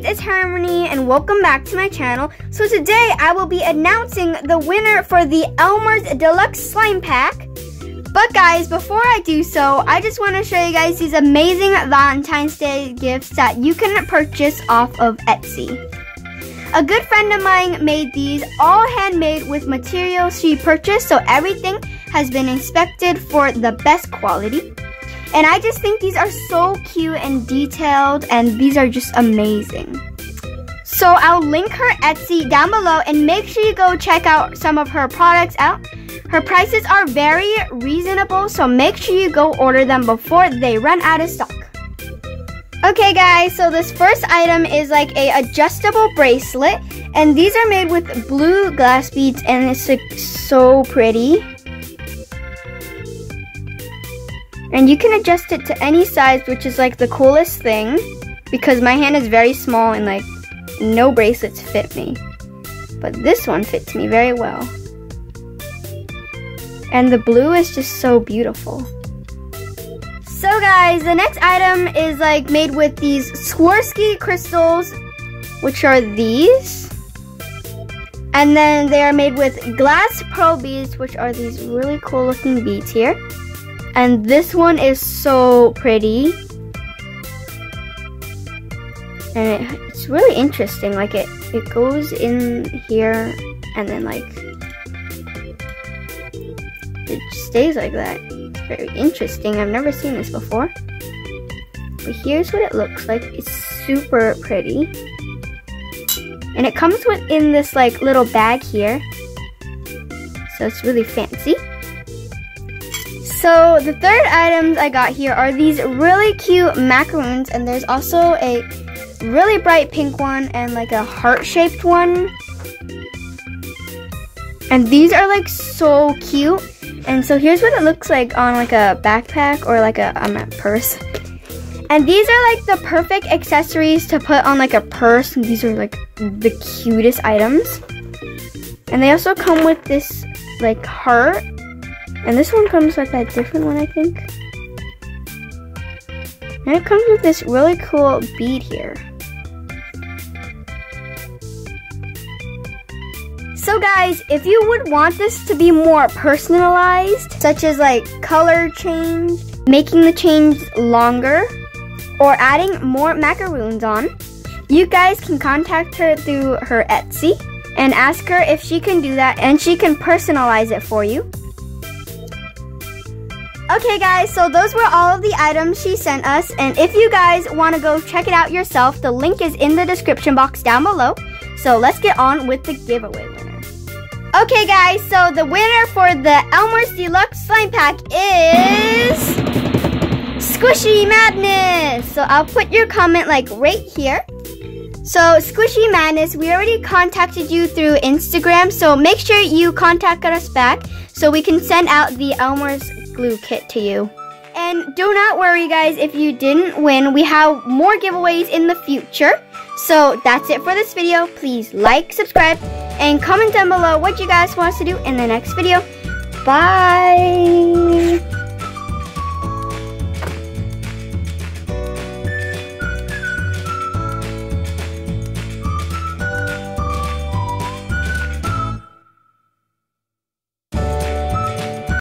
it's Harmony and welcome back to my channel. So today I will be announcing the winner for the Elmer's Deluxe Slime Pack. But guys, before I do so, I just want to show you guys these amazing Valentine's Day gifts that you can purchase off of Etsy. A good friend of mine made these, all handmade with materials she purchased, so everything has been inspected for the best quality. And I just think these are so cute and detailed, and these are just amazing. So I'll link her Etsy down below, and make sure you go check out some of her products out. Her prices are very reasonable, so make sure you go order them before they run out of stock. Okay guys, so this first item is like a adjustable bracelet, and these are made with blue glass beads, and it's like so pretty. And you can adjust it to any size, which is like the coolest thing, because my hand is very small and like no bracelets fit me. But this one fits me very well. And the blue is just so beautiful. So guys, the next item is like made with these Swarovski crystals, which are these. And then they are made with glass pearl beads, which are these really cool looking beads here. And this one is so pretty. And it's really interesting. Like it goes in here and then like it stays like that. It's very interesting. I've never seen this before. But here's what it looks like. It's super pretty. And it comes in this like little bag here. So it's really fancy. So the third items I got here are these really cute macaroons, and there's also a really bright pink one and like a heart-shaped one. And these are like so cute. And so here's what it looks like on like a backpack or like a purse. And these are like the perfect accessories to put on like a purse. And these are like the cutest items. And they also come with this like heart. And this one comes with a different one, I think. And it comes with this really cool bead here. So guys, if you would want this to be more personalized, such as like color change, making the chains longer, or adding more macaroons on, you guys can contact her through her Etsy and ask her if she can do that, and she can personalize it for you. Okay guys, so those were all of the items she sent us, and if you guys want to go check it out yourself, the link is in the description box down below. So let's get on with the giveaway winner. Okay guys, so the winner for the Elmer's Deluxe Slime Pack is Squishy Madness. So I'll put your comment like right here. So Squishy Madness, we already contacted you through Instagram, so make sure you contact us back so we can send out the Elmer's glue kit to you. And do not worry guys, if you didn't win, we have more giveaways in the future. So that's it for this video. Please like, subscribe, and comment down below what you guys want us to do in the next video. Bye!